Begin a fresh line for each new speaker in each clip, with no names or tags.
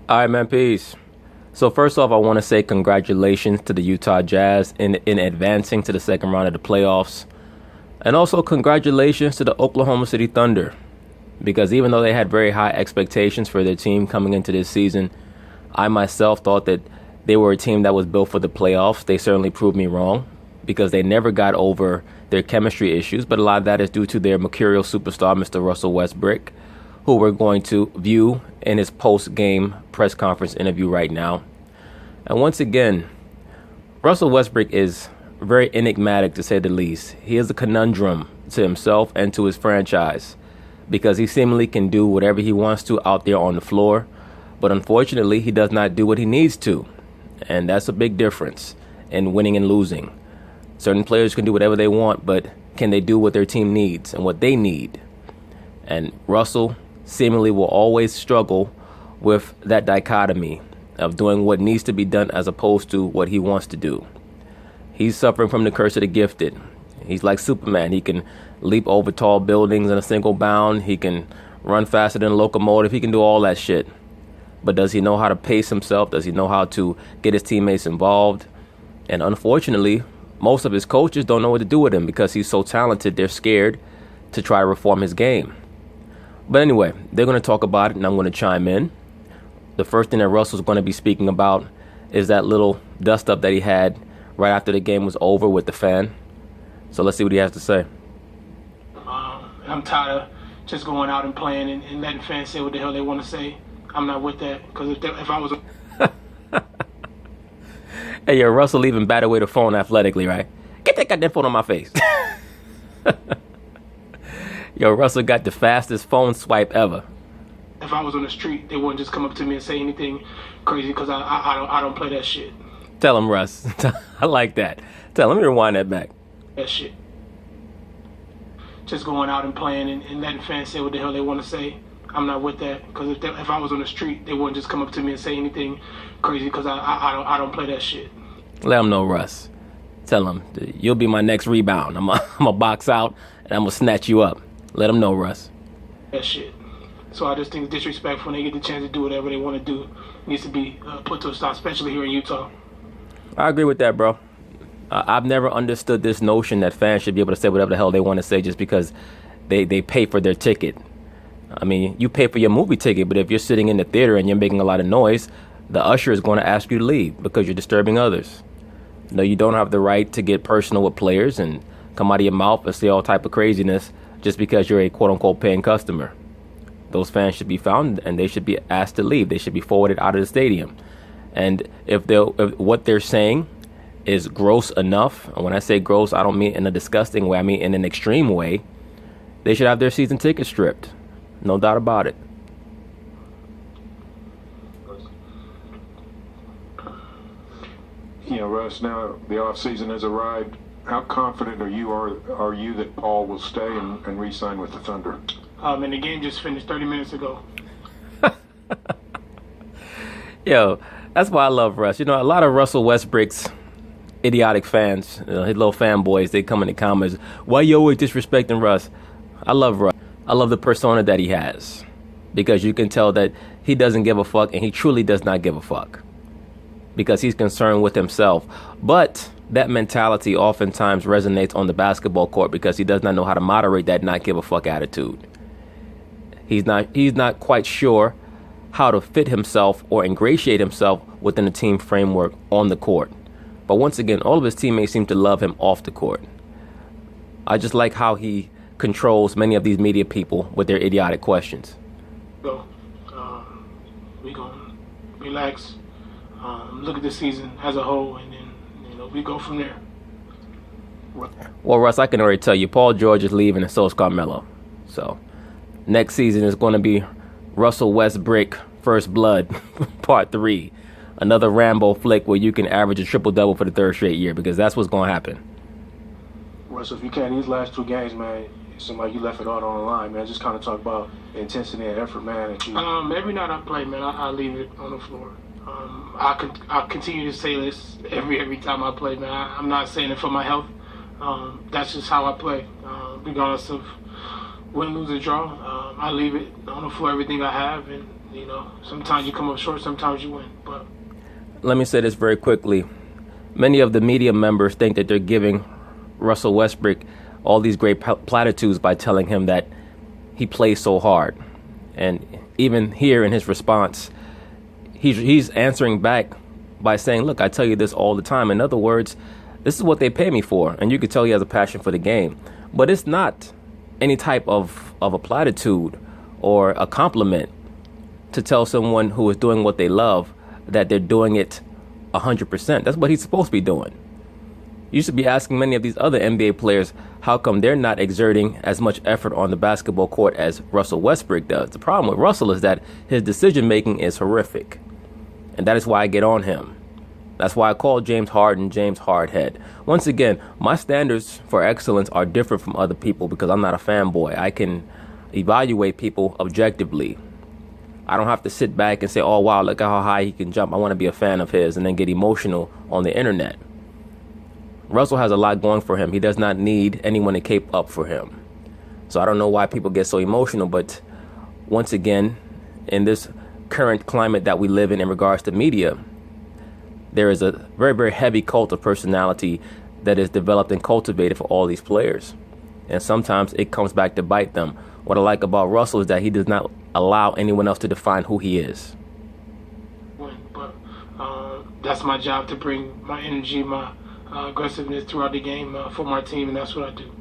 All right, man, peace. So first off, I want to say congratulations to the Utah Jazz in advancing to the second round of the playoffs. And also congratulations to the Oklahoma City Thunder. Because even though they had very high expectations for their team coming into this season, I myself thought that they were a team that was built for the playoffs. They certainly proved me wrong because they never got over their chemistry issues. But a lot of that is due to their mercurial superstar, Mr. Russell Westbrook, who we're going to view in his post-game press conference interview right now. And once again, Russell Westbrook is very enigmatic, to say the least. He is a conundrum to himself and to his franchise because he seemingly can do whatever he wants to out there on the floor, but unfortunately, he does not do what he needs to. And that's a big difference in winning and losing. Certain players can do whatever they want, but can they do what their team needs and what they need? And Russell seemingly will always struggle with that dichotomy of doing what needs to be done as opposed to what he wants to do. He's suffering from the curse of the gifted. He's like Superman. He can leap over tall buildings in a single bound. He can run faster than a locomotive. He can do all that shit. But does he know how to pace himself? Does he know how to get his teammates involved? And unfortunately, most of his coaches don't know what to do with him because he's so talented. They're scared to try to reform his game. But anyway, they're going to talk about it, and I'm going to chime in. The first thing that Russell's going to be speaking about is that little dust-up that he had right after the game was over with the fan. So let's see what he has to say.
I'm tired of just going out and playing and letting fans say what the hell they want to say. I'm not with that, because if I was
Hey, yo, Russell even batted away the phone athletically, right? Get that goddamn phone on my face. Yo, Russell got the fastest phone swipe ever.
If I was on the street, they wouldn't just come up to me and say anything crazy because I don't play that shit.
Tell him, Russ. I like that. Let me rewind that back.
That shit. Just going out and playing and letting fans say what the hell they want to say. I'm not with that, because if I was on the street, they wouldn't just come up to me and say anything crazy because I don't play that shit.
Let him know, Russ. Tell him, you'll be my next rebound. I'm a box out and I'm going to snatch you up. Let him know, Russ.
That shit. So I just think it's disrespectful when they get the chance to do whatever they want to do. It needs to be put to a stop, especially here in Utah.
I agree with that, bro. I've never understood this notion that fans should be able to say whatever the hell they want to say just because they pay for their ticket. I mean, you pay for your movie ticket, but if you're sitting in the theater and you're making a lot of noise, the usher is going to ask you to leave because you're disturbing others. No, you don't have the right to get personal with players and come out of your mouth and say all type of craziness just because you're a quote-unquote paying customer. Those fans should be found and they should be asked to leave. They should be forwarded out of the stadium. And if what they're saying is gross enough, and when I say gross, I don't mean in a disgusting way, I mean in an extreme way, they should have their season tickets stripped. No doubt about it.
You know, Russ, now the offseason has arrived. How confident are you that Paul will stay and re-sign with the Thunder?
And the game just finished 30 minutes ago.
Yo, that's why I love Russ. You know, a lot of Russell Westbrook's idiotic fans, his little fanboys, they come in the comments, why you always disrespecting Russ? I love Russ. I love the persona that he has because you can tell that he doesn't give a fuck, and he truly does not give a fuck because he's concerned with himself. But that mentality oftentimes resonates on the basketball court because he does not know how to moderate that not give a fuck attitude. He's not quite sure how to fit himself or ingratiate himself within a team framework on the court. But once again, all of his teammates seem to love him off the court. I just like how he controls many of these media people with their idiotic questions.
So, we gonna relax, look at the season as a whole, and then we go from there.
Well, Russ, I can already tell you, Paul George is leaving, and so is Carmelo. So, next season is going to be Russell Westbrook First Blood Part 3. Another Rambo flick where you can average a triple-double for the third straight year, because that's what's going to happen.
Russell, if you can, these last 2 games, man, you left it all on the line, man. Just kind of talk about the intensity and effort, man. That you. Every night I play, man, I leave it on the floor. I continue to say this every time I play, man. I'm not saying it for my health. That's just how I play. Regardless of win, lose, or draw, I leave it on the floor, everything I have, and You know, sometimes you come up short, sometimes you win. But
let me say this very quickly. Many of the media members think that they're giving Russell Westbrook all these great platitudes by telling him that he plays so hard. And even here in his response, he's answering back by saying, look, I tell you this all the time. In other words, this is what they pay me for. And you can tell he has a passion for the game. But it's not any type of a platitude or a compliment to tell someone who is doing what they love that they're doing it 100%. That's what he's supposed to be doing. You should be asking many of these other NBA players how come they're not exerting as much effort on the basketball court as Russell Westbrook does. The problem with Russell is that his decision making is horrific. And that is why I get on him. That's why I call James Harden James Hardhead. Once again, my standards for excellence are different from other people because I'm not a fanboy. I can evaluate people objectively. I don't have to sit back and say, oh, wow, look at how high he can jump. I want to be a fan of his and then get emotional on the internet. Russell has a lot going for him. He does not need anyone to cape up for him. So I don't know why people get so emotional. But once again, in this current climate that we live in regards to media, there is a very, very heavy cult of personality that is developed and cultivated for all these players. And sometimes it comes back to bite them. What I like about Russell is that he does not allow anyone else to define who he is.
But that's my job, to bring my energy, my aggressiveness throughout the game for my team, and that's what I do.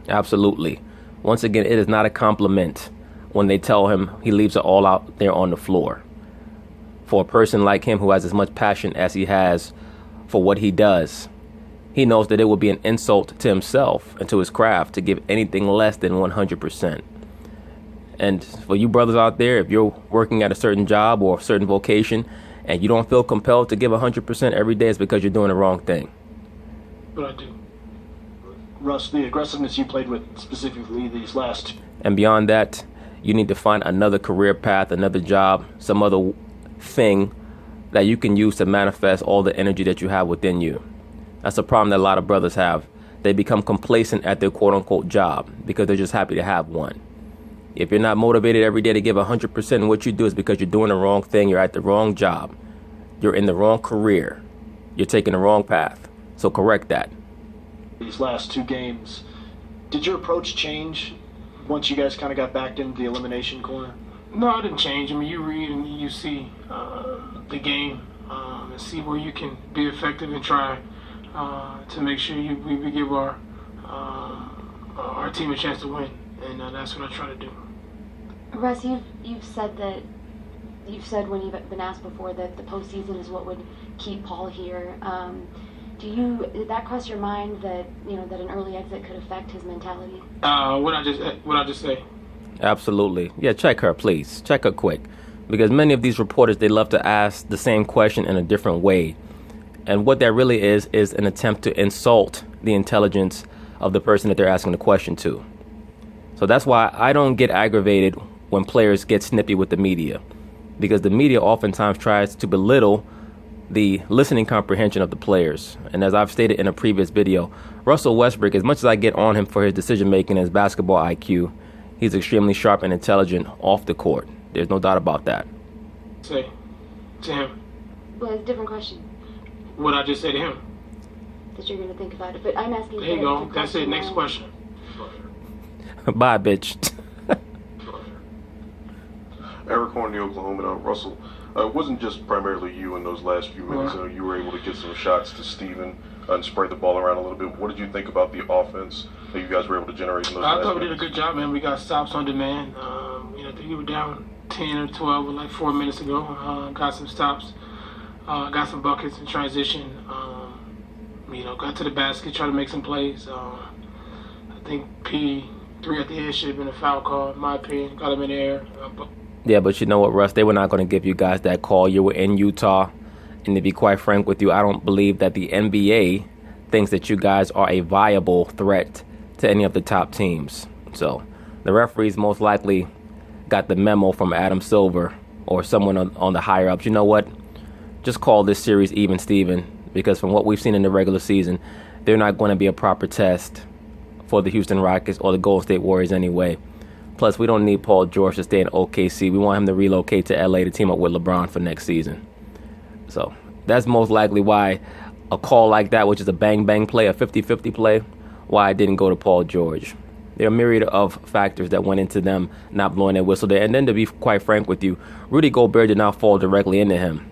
Absolutely. Once again, it is not a compliment when they tell him he leaves it all out there on the floor. For a person like him who has as much passion as he has for what he does, he knows that it would be an insult to himself and to his craft to give anything less than 100%. And for you brothers out there, if you're working at a certain job or a certain vocation and you don't feel compelled to give 100% every day, it's because you're doing the wrong thing.
But I do.
Russ, the aggressiveness you played with specifically these last.
And beyond that, you need to find another career path, another job, some other thing that you can use to manifest all the energy that you have within you. That's a problem that a lot of brothers have. They become complacent at their quote-unquote job because they're just happy to have one. If you're not motivated every day to give 100% in what you do, it's because you're doing the wrong thing. You're at the wrong job. You're in the wrong career. You're taking the wrong path. So correct that.
These last two games, did your approach change once you guys kind of got backed into the elimination corner?
No, it didn't change. I mean, you read and you see the game and see where you can be effective and try to make sure we give our team a chance to win. And that's what I try to do.
Russ, you've said when you've been asked before that the postseason is what would keep Paul here. Did that cross your mind that that an early exit could affect his mentality?
What I just say?
Absolutely. Yeah, check her, please. Check her quick, because many of these reporters, they love to ask the same question in a different way, and what that really is an attempt to insult the intelligence of the person that they're asking the question to. So that's why I don't get aggravated when players get snippy with the media, because the media oftentimes tries to belittle the listening comprehension of the players. And as I've stated in a previous video, Russell Westbrook, as much as I get on him for his decision making and his basketball IQ, he's extremely sharp and intelligent off the court. There's no doubt about that.
Say to him.
Well, it's a different question.
What I just said to him.
That you're going to think about it. But I'm asking.
There you go. That's it. Next question.
Bye, bitch.
Eric Horn, the Oklahoma. Russell, it wasn't just primarily you in those last few minutes. You were able to get some shots to Steven and spread the ball around a little bit. What did you think about the offense that you guys were able to generate in those last minutes?
I thought we did a good job, man. We got stops on demand. I think we were down 10 or 12 with like 4 minutes ago. Got some stops. Got some buckets in transition. Got to the basket, tried to make some plays. I think P3 at the end should have been a foul call, in my opinion. Got him in the air.
Yeah, but you know what, Russ? They were not going to give you guys that call. You were in Utah. And to be quite frank with you, I don't believe that the NBA thinks that you guys are a viable threat to any of the top teams. So the referees most likely got the memo from Adam Silver or someone on the higher ups. You know what? Just call this series even, Steven, because from what we've seen in the regular season, they're not going to be a proper test for the Houston Rockets or the Golden State Warriors anyway. Plus, we don't need Paul George to stay in OKC. We want him to relocate to LA to team up with LeBron for next season. So that's most likely why a call like that, which is a bang-bang play, a 50-50 play, why I didn't go to Paul George. There are a myriad of factors that went into them not blowing their whistle there. And then to be quite frank with you, Rudy Gobert did not fall directly into him.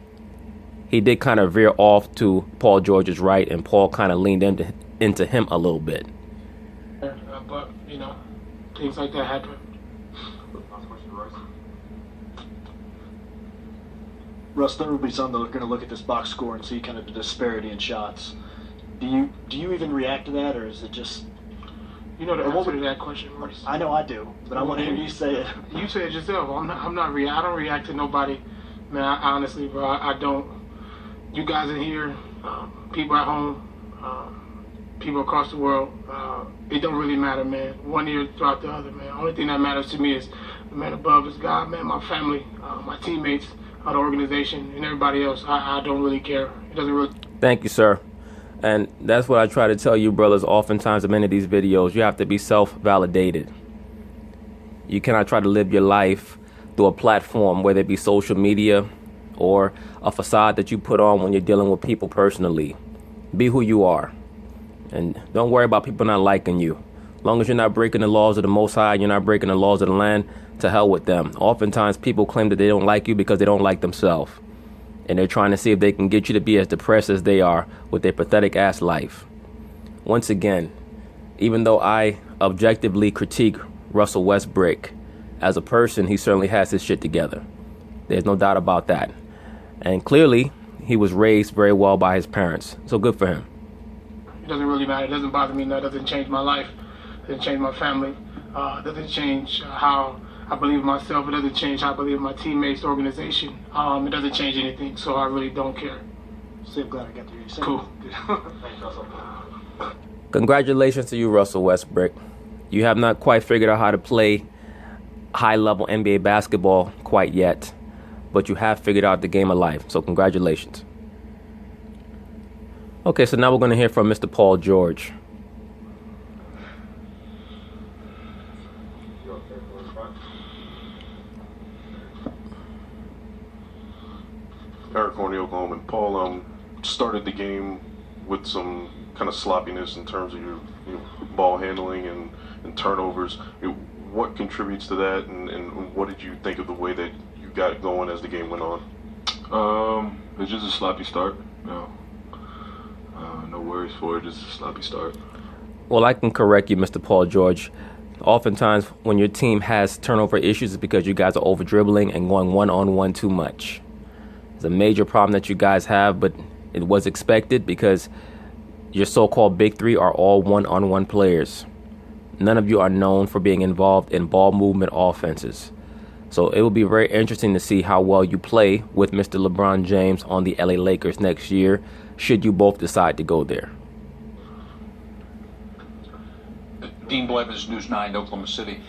He did kind of veer off to Paul George's right, and Paul kind of leaned into him a little bit.
But, things like that happen.
Russ, there will be some that are going to look at this box score and see kind of the disparity in shots. Do you even react to that, or is it just...
You know the answer to that question, Maurice.
I know I do, but I want to hear you say it.
You say it yourself. I don't react to nobody, man. Honestly, bro, I don't. You guys in here, people at home, people across the world, it don't really matter, man. One ear throughout the other, man. Only thing that matters to me is the man above is God, man. My family, my teammates, the organization, and everybody else. I don't really care. It doesn't really.
Thank you, sir. And that's what I try to tell you, brothers, oftentimes in many of these videos. You have to be self-validated. You cannot try to live your life through a platform, whether it be social media or a facade that you put on when you're dealing with people personally. Be who you are. And don't worry about people not liking you. As long as you're not breaking the laws of the Most High, you're not breaking the laws of the land, to hell with them. Oftentimes people claim that they don't like you because they don't like themselves. And they're trying to see if they can get you to be as depressed as they are with their pathetic ass life. Once again, even though I objectively critique Russell Westbrook, as a person, he certainly has his shit together. There's no doubt about that. And clearly, he was raised very well by his parents. So good for him.
It doesn't really matter. It doesn't bother me. That doesn't change my life. It doesn't change my family. It doesn't change how I believe in myself. It doesn't change how I believe in my teammates, the organization. It doesn't change anything, so I really don't care.
See, I'm glad I got to hear you say
Cool.
Thanks, Russell.
Congratulations to you, Russell Westbrook. You have not quite figured out how to play high-level NBA basketball quite yet, but you have figured out the game of life, so congratulations. Okay, so now we're going to hear from Mr. Paul George.
Eric Horney, Oklahoma. And Paul started the game with some kind of sloppiness in terms of your ball handling and turnovers. What contributes to that, and what did you think of the way that you got going as the game went on?
It's just a sloppy start. No worries for it, just a sloppy start.
Well, I can correct you, Mr. Paul George. Oftentimes, when your team has turnover issues, it's because you guys are over-dribbling and going one-on-one too much. It's a major problem that you guys have, but it was expected because your so-called big three are all one-on-one players. None of you are known for being involved in ball movement offenses. So it will be very interesting to see how well you play with Mr. LeBron James on the LA Lakers next year, should you both decide to go there.
Dean Blevins, News 9, Oklahoma City.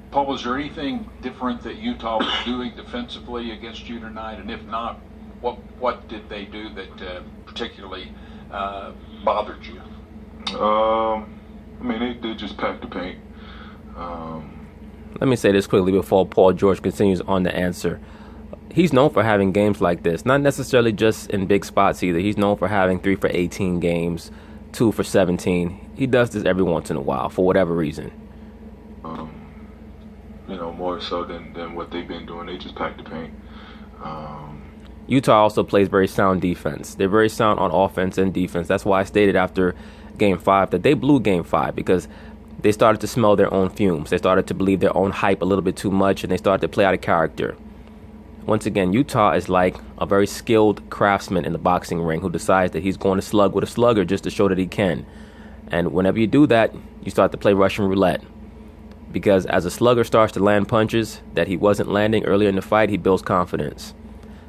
Paul, was there anything different that Utah was doing defensively against you tonight? And if not, what did they do that particularly bothered you?
They just packed the paint.
Let me say this quickly before Paul George continues on the answer. He's known for having games like this, not necessarily just in big spots either. He's known for having 3 for 18 games, 2 for 17. He does this every once in a while for whatever reason.
More so than what they've been doing. They just packed the paint.
Utah also plays very sound defense. They're very sound on offense and defense. That's why I stated after Game 5 that they blew Game 5 because they started to smell their own fumes. They started to believe their own hype a little bit too much, and they started to play out of character. Once again, Utah is like a very skilled craftsman in the boxing ring who decides that he's going to slug with a slugger just to show that he can. And whenever you do that, you start to play Russian roulette. Because as a slugger starts to land punches that he wasn't landing earlier in the fight, he builds confidence.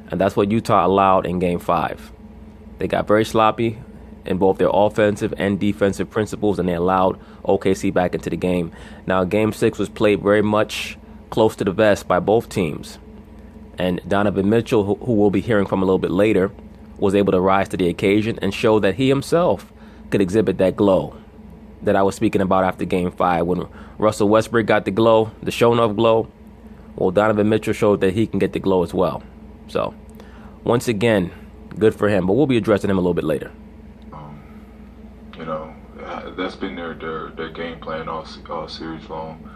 And that's what Utah allowed in Game 5. They got very sloppy in both their offensive and defensive principles, and they allowed OKC back into the game. Now, Game 6 was played very much close to the vest by both teams. And Donovan Mitchell, who we'll be hearing from a little bit later, was able to rise to the occasion and show that he himself could exhibit that glow. that I was speaking about after Game 5. When Russell Westbrook got the glow, the shown-off glow, well, Donovan Mitchell showed that he can get the glow as well. So, once again, good for him. But we'll be addressing him a little bit later.
You know, that's been their game plan all series long.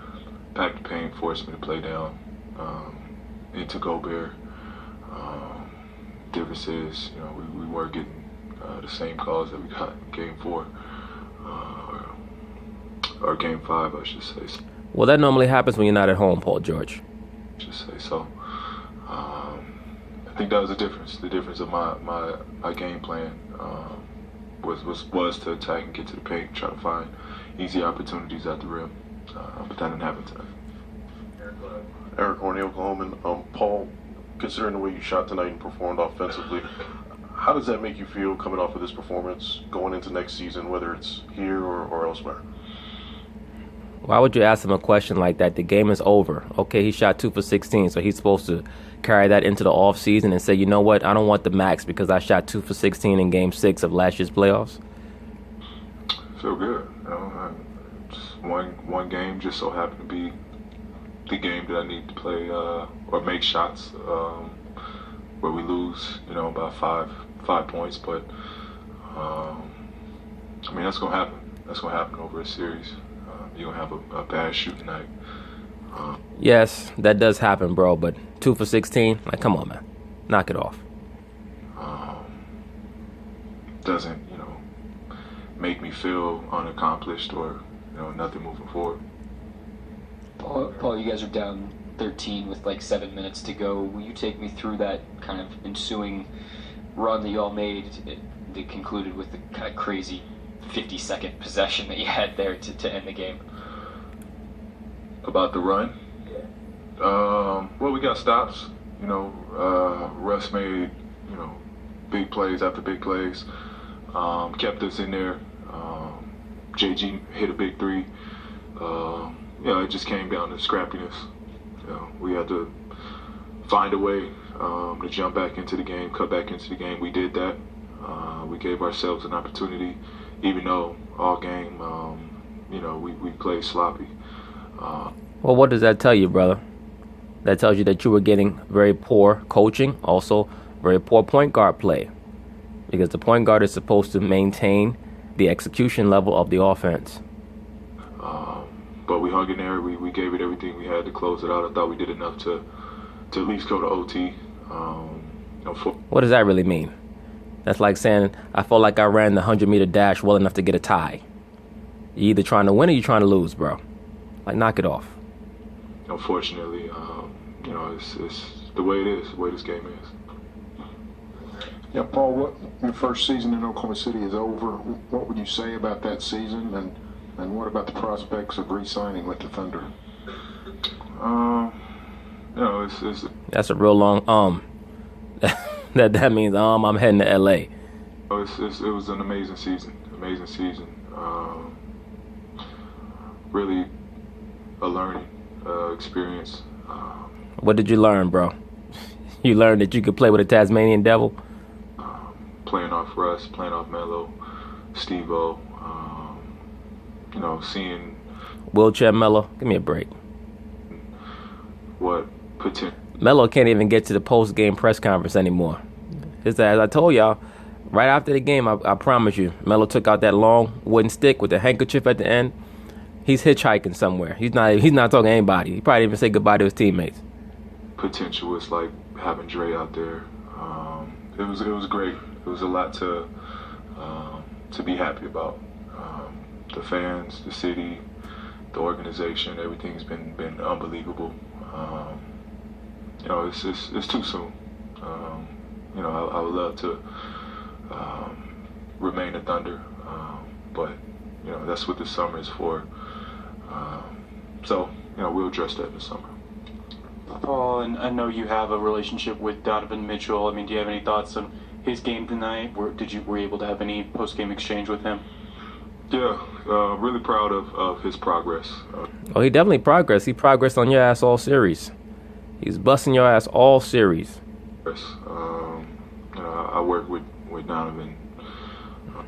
Pack the paint, force me to play down into Gobert. Difference is, you know, we were getting the same calls that we got in Game 4 or Game 5, I should say.
Well, that normally happens when you're not at home, Paul George.
Should say so. I think that was the difference. The difference of my game plan was to attack and get to the paint, try to find easy opportunities at the rim, but that didn't happen tonight.
Eric Horney, Oklahoman. Paul, considering the way you shot tonight and performed offensively, how does that make you feel coming off of this performance going into next season, whether it's here or elsewhere?
Why would you ask him a question like that? The game is over. Okay, he shot 2 for 16, so he's supposed to carry that into the offseason and say, you know what, I don't want the max because I shot 2 for 16 in Game 6 of last year's playoffs?
Feel good. You know, just one game just so happened to be the game that I need to play or make shots where we lose, you know, by five points. But I mean, that's gonna happen. That's gonna happen over a series. You're gonna have a bad shooting night.
Yes, that does happen, bro. But 2 for 16, like, come on, man, knock it off.
Doesn't, you know, make me feel unaccomplished or, you know, nothing moving forward.
Paul, you guys are down 13 with like 7 minutes to go. Will you take me through that kind of ensuing run that y'all made that concluded with the kind of crazy 50-second possession that you had there to end the game?
About the run? Well, we got stops. You know, Russ made, you know, big plays after big plays. Kept us in there. JG hit a big three. You know, it just came down to scrappiness. You know, we had to find a way to jump back into the game, cut back into the game. We did that. We gave ourselves an opportunity, even though all game, you know, we played sloppy.
Well, what does that tell you, brother? That tells you that you were getting very poor coaching, also very poor point guard play. Because the point guard is supposed to maintain the execution level of the offense.
But we hung in there. We gave it everything we had to close it out. I thought we did enough to at least go to OT. You know,
what does that really mean? That's like saying, I felt like I ran the 100-meter dash well enough to get a tie. You're either trying to win or you're trying to lose, bro. Like, knock it off.
Unfortunately, you know, it's the way it is, the way this game is.
Yeah, Paul, your first season in Oklahoma City is over. What would you say about that season, and what about the prospects of re-signing with the Thunder?
You know, it's
that's a real long that means I'm heading to LA.
It was an amazing season. Really a learning experience.
What did you learn, bro? You learned that you could play with a Tasmanian devil?
Playing off Russ, playing off Melo, Steve-O, you know, seeing...
Wheelchair Melo, give me a break.
What potential...
Melo can't even get to the post-game press conference anymore. As I told y'all, right after the game, I promise you, Melo took out that long wooden stick with the handkerchief at the end. He's hitchhiking somewhere. He's not talking to anybody. He probably didn't even say goodbye to his teammates.
Potential is like having Dre out there. It was great. It was a lot to be happy about. The fans, the city, the organization, everything's been unbelievable. You know, it's too soon. You know, I would love to remain a Thunder, but you know, that's what the summer is for. So, you know, we'll address that in the summer.
Paul, and I know you have a relationship with Donovan Mitchell. I mean, do you have any thoughts on his game tonight? Were you able to have any post-game exchange with him?
Yeah, really proud of his progress.
Oh, he definitely progressed. He progressed on your ass all series. He's busting your ass all series.
I work with Donovan.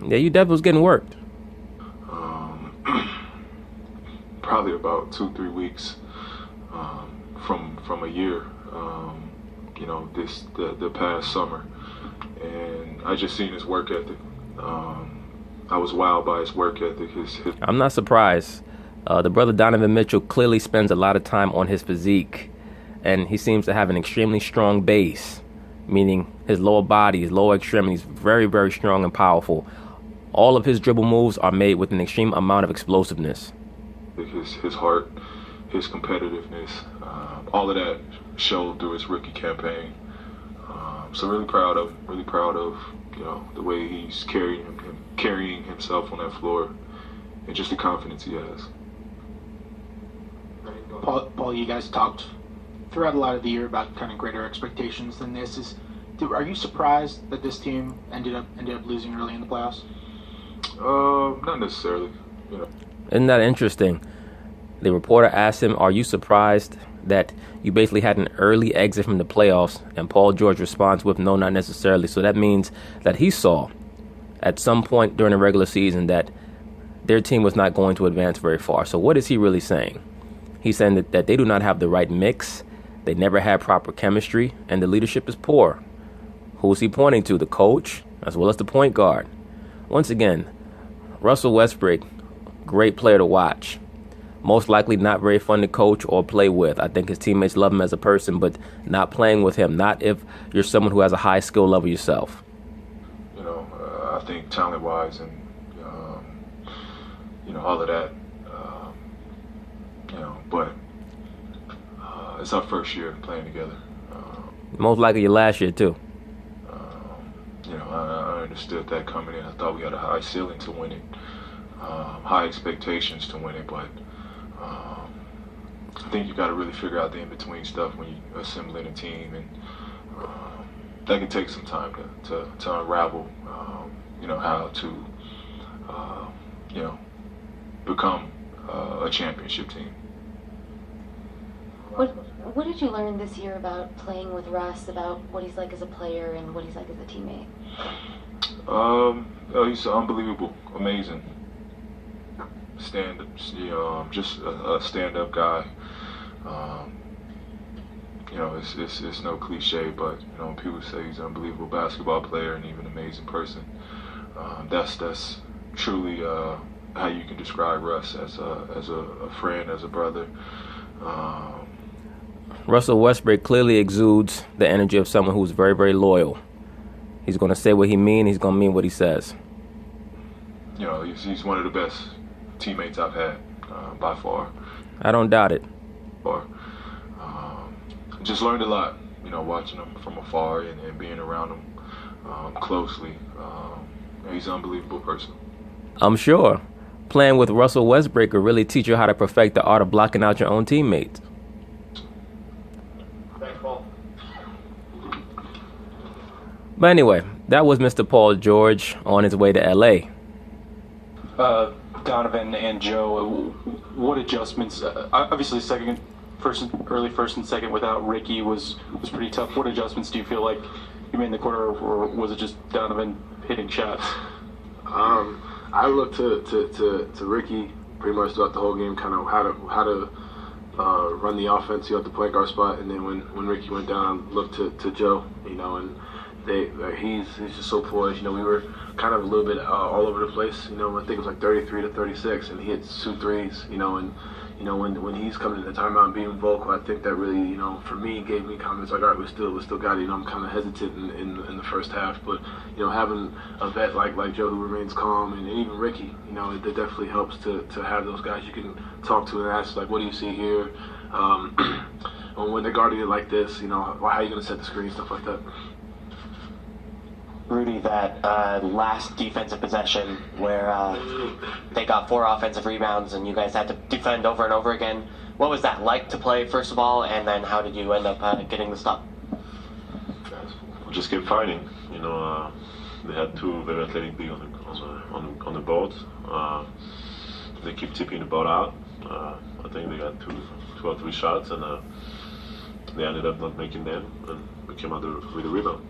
Yeah, you definitely was getting worked.
probably about 2-3 weeks from a year. You know, the past summer, and I just seen his work ethic. I was wowed by his work ethic.
I'm not surprised. The brother Donovan Mitchell clearly spends a lot of time on his physique, and he seems to have an extremely strong base, meaning his lower body, his lower extremities, very, very strong and powerful. All of his dribble moves are made with an extreme amount of explosiveness.
His heart, his competitiveness, all of that showed through his rookie campaign. So really proud of you know, the way he's carrying himself on that floor, and just the confidence he has.
Paul, you guys talked throughout a lot of the year about kind of greater expectations than this. Are you surprised that this team ended up losing early in the playoffs?
Not necessarily. You know.
Isn't that interesting? The reporter asked him, "Are you surprised that you basically had an early exit from the playoffs?" And Paul George responds with, "No, not necessarily." So that means that he saw at some point during the regular season that their team was not going to advance very far. So what is he really saying? He's saying that they do not have the right mix, they never had proper chemistry, and the leadership is poor. Who's he pointing to? The coach, as well as the point guard. Once again, Russell Westbrook, great player to watch. Most likely not very fun to coach or play with. I think his teammates love him as a person, but not playing with him, not if you're someone who has a high skill level yourself.
You know, I think talent-wise and, you know, all of that, you know, but it's our first year playing together.
Most likely your last year, too.
You know, I understood that coming in. I thought we had a high ceiling to win it, high expectations to win it, but I think you got to really figure out the in-between stuff when you're assembling a team, and that can take some time to unravel, you know, how to, you know, become a championship team.
What did you learn this year about playing with Russ, about what he's like as a player and what he's like as a teammate?
He's unbelievable, amazing. Just a stand-up guy. You know, it's no cliche, but you know, when people say he's an unbelievable basketball player and even an amazing person, that's truly how you can describe Russ as a friend, as a brother.
Russell Westbrook clearly exudes the energy of someone who's very, very loyal. He's going to say what he means. He's going to mean what he says.
You know, he's one of the best teammates I've had, by far.
I don't doubt it.
Just learned a lot, you know, watching him from afar and being around him closely. He's an unbelievable person.
I'm sure. Playing with Russell Westbrook will really teach you how to perfect the art of blocking out your own teammates.
Thanks, Paul.
But anyway, that was Mr. Paul George on his way to L.A.
Donovan and Joe, what adjustments? Obviously, early first and second without Ricky was pretty tough. What adjustments do you feel like you made in the quarter, or was it just Donovan hitting shots?
I looked to Ricky pretty much throughout the whole game, kind of how to run the offense, at the point guard spot, and then when Ricky went down, I looked to Joe, you know, and he's just so poised. You know, we were kind of a little bit all over the place. You know, I think it was like 33 to 36, and he hit 2 threes. You know, and you know when he's coming to the timeout and being vocal, I think that really, you know, for me gave me confidence. Like, all right, we still got it. You know, I'm kind of hesitant in the first half, but you know, having a vet like Joe who remains calm, and even Ricky, you know, it definitely helps to have those guys you can talk to and ask, like, what do you see here? When they're guarding it like this, you know, how are you going to set the screen, stuff like that.
Rudy, that last defensive possession where they got 4 offensive rebounds and you guys had to defend over and over again. What was that like to play, first of all, and then how did you end up getting the stop?
We just kept fighting. You know, they had 2 very athletic bigs on the board. They keep tipping the ball out. I think they got 2 or 3 shots, and they ended up not making them, and we came out with a rebound.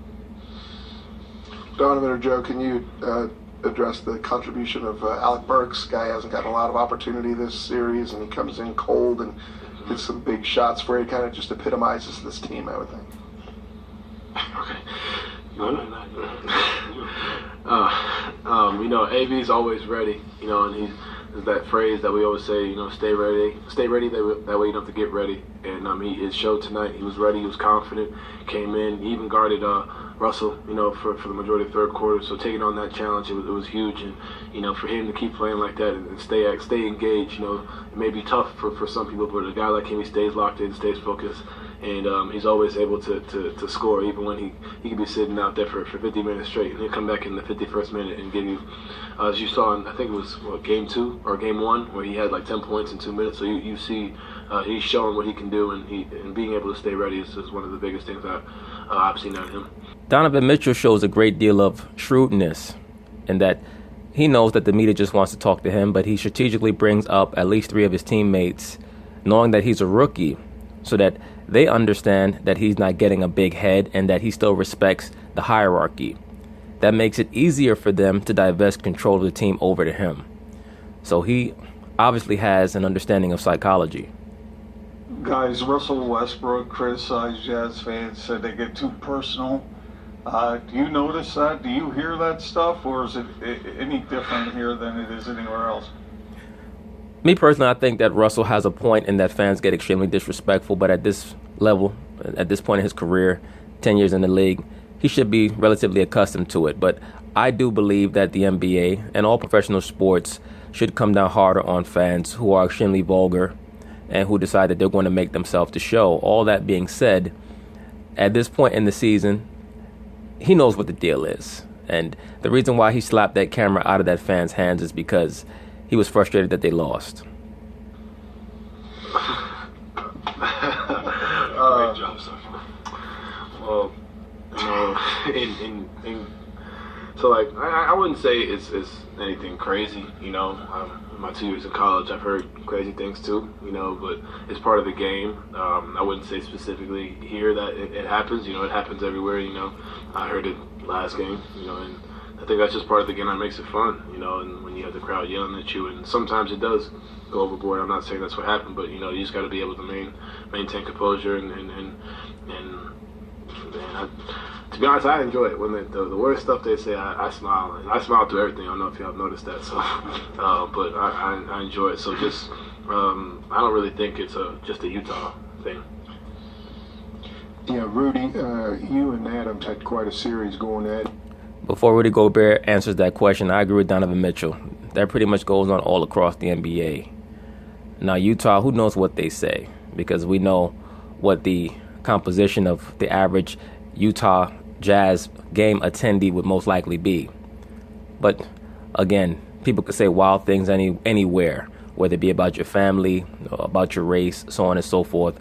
Donovan or Joe, can you
address the contribution of Alec Burks. Guy hasn't gotten a lot of opportunity this series, and he comes in cold and hits some big shots for you. Kind of just epitomizes this team, I would think.
Okay. AB's always ready, and there's that phrase that we always say, stay ready, that way you don't have to get ready. And it showed tonight. He was ready, he was confident, came in, he even guarded Russell, for the majority of the third quarter. So taking on that challenge, it was huge. And, for him to keep playing like that and stay engaged, it may be tough for some people, but a guy like him, he stays locked in, stays focused. And he's always able to score, even when he could be sitting out there for 50 minutes straight, and he'll come back in the 51st minute and give you, as you saw in, I think it was game 2 or game 1, where he had like 10 points in 2 minutes. So you see he's showing what he can do, and being able to stay ready is one of the biggest things I've seen out of him.
Donovan Mitchell shows a great deal of shrewdness in that he knows that the media just wants to talk to him, but he strategically brings up at least 3 of his teammates, knowing that he's a rookie, so that they understand that he's not getting a big head and that he still respects the hierarchy. That makes it easier for them to divest control of the team over to him. So he obviously has an understanding of psychology.
Guys, Russell Westbrook criticized Jazz fans, said they get too personal. Do you notice that? Do you hear that stuff, or is it any different here than it is anywhere else?
Me personally, I think that Russell has a point in that fans get extremely disrespectful, but at this level, at this point in his career, 10 years in the league, he should be relatively accustomed to it. But I do believe that the NBA and all professional sports should come down harder on fans who are extremely vulgar and who decide that they're going to make themselves to show. All that being said, at this point in the season, he knows what the deal is. And the reason why he slapped that camera out of that fan's hands is because he was frustrated that they lost.
Great job, son. Well, so I wouldn't say it's anything crazy. My 2 years in college, I've heard crazy things too. But it's part of the game. I wouldn't say specifically here that it happens. It happens everywhere. I heard it last game. And I think that's just part of the game that makes it fun, and when you have the crowd yelling at you, and sometimes it does go overboard. I'm not saying that's what happened, but you just got to be able to maintain composure, and to be honest, I enjoy it when the worst stuff they say. I smile, and I smile through everything. I don't know if y'all have noticed that, so but I enjoy it. So just I don't really think it's just a Utah thing.
Yeah, Rudy, you and Adams had quite a series going at it.
Before Rudy Gobert answers that question, I agree with Donovan Mitchell. That pretty much goes on all across the NBA. Now, Utah, who knows what they say? Because we know what the composition of the average Utah Jazz game attendee would most likely be. But, again, people could say wild things anywhere, whether it be about your family, about your race, so on and so forth.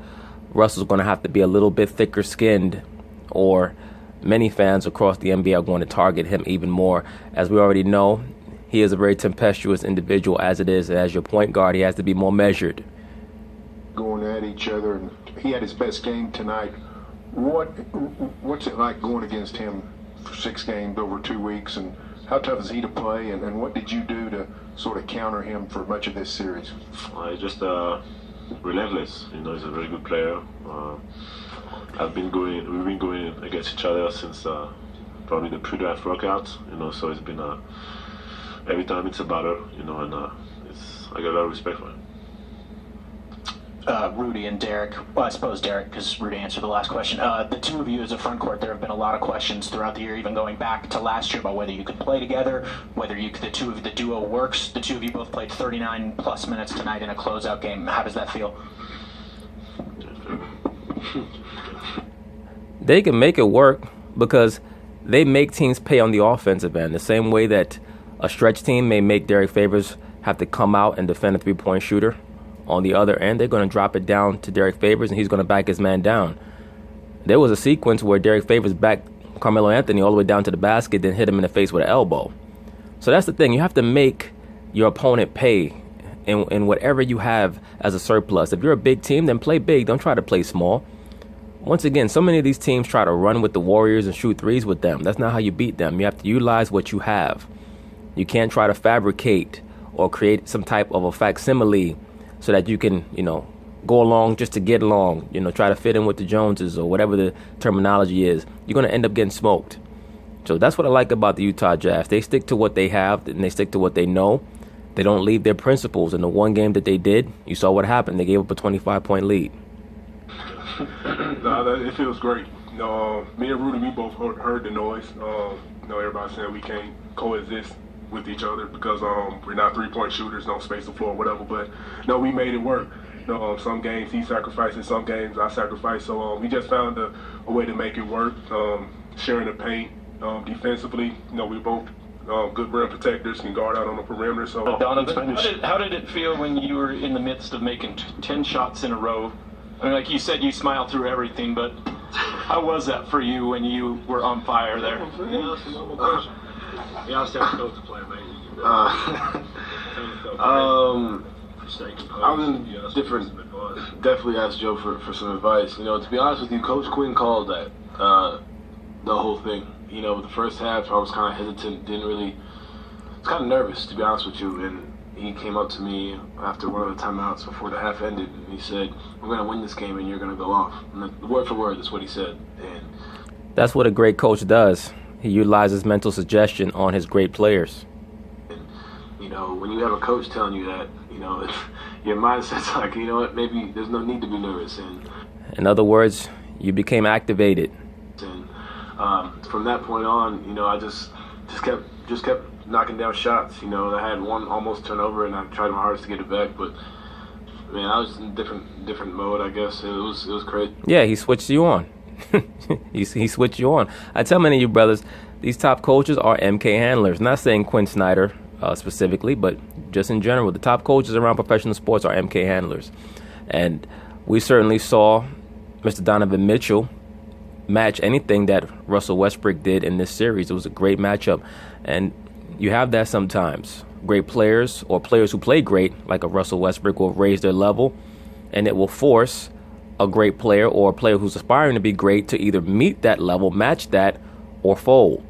Russell's going to have to be a little bit thicker-skinned, or many fans across the NBA are going to target him even more. As we already know, he is a very tempestuous individual as it is. As your point guard, he has to be more measured.
Going at each other, and he had his best game tonight. What's it like going against him for 6 games over 2 weeks, and how tough is he to play, and what did you do to sort of counter him for much of this series?
He's just relentless. He's a very good player. We've been going against each other since probably the pre-draft workouts. So it's been every time it's a battle. And I got a lot of respect for him.
Rudy and Derek, well, I suppose Derek, because Rudy answered the last question. The 2 of you as a front court, there have been a lot of questions throughout the year, even going back to last year, about whether you could play together, whether the duo works. The 2 of you both played 39 plus minutes tonight in a closeout game. How does that feel?
They can make it work because they make teams pay on the offensive end. The same way that a stretch team may make Derek Favors have to come out and defend a 3-point shooter. On the other end, they're going to drop it down to Derek Favors, and he's going to back his man down. There was a sequence where Derek Favors backed Carmelo Anthony all the way down to the basket, then hit him in the face with an elbow. So that's the thing. You have to make your opponent pay in whatever you have as a surplus. If you're a big team, then play big. Don't try to play small. Once again, so many of these teams try to run with the Warriors and shoot threes with them. That's not how you beat them. You have to utilize what you have. You can't try to fabricate or create some type of a facsimile so that you can, go along just to get along, try to fit in with the Joneses or whatever the terminology is. You're going to end up getting smoked. So that's what I like about the Utah Jazz. They stick to what they have and they stick to what they know. They don't leave their principles. In the one game that they did, you saw what happened. They gave up a 25-point lead.
It feels great. Me and Rudy, we both heard the noise. Everybody saying we can't coexist with each other because we're not three-point shooters, no space the floor, whatever. But no, we made it work. Some games he sacrificed, some games I sacrificed. So we just found a way to make it work. Sharing the paint defensively. We both good rim protectors, can guard out on the perimeter. So
Donovan, how did it feel when you were in the midst of making 10 shots in a row? I mean, like you said, you smiled through everything, but how was that for you when you were on fire there?
Yeah, I was telling coach to play amazing.
I was in different. Definitely asked Joe for some advice. To be honest with you, Coach Quinn called that the whole thing. The first half I was kind of hesitant, didn't really. I was kind of nervous, to be honest with you, and he came up to me after one of the timeouts before the half ended, and he said, "We're going to win this game, and you're going to go off." And word for word, that's what he said. And
that's what a great coach does. He utilizes mental suggestion on his great players.
When you have a coach telling you that, your mindset's like, you know what, maybe there's no need to be nervous. And
in other words, you became activated.
And from that point on, I just kept knocking down shots. I had one almost turnover, and I tried my hardest to get it back, but man, I was in different mode, I guess. It was crazy.
Yeah, he switched you on. he switched you on. I tell many of you brothers, these top coaches are MK handlers. Not saying Quinn Snyder specifically, but just in general, the top coaches around professional sports are MK handlers. And we certainly saw Mr. Donovan Mitchell match anything that Russell Westbrook did in this series. It was a great matchup. And you have that sometimes. Great players or players who play great, like a Russell Westbrook, will raise their level, and it will force a great player or a player who's aspiring to be great to either meet that level, match that, or fold.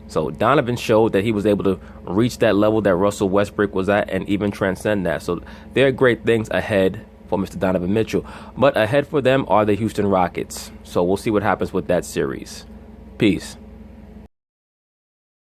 So Donovan showed that he was able to reach that level that Russell Westbrook was at and even transcend that. So there are great things ahead for Mr. Donovan Mitchell. But ahead for them are the Houston Rockets. So we'll see what happens with that series. Peace.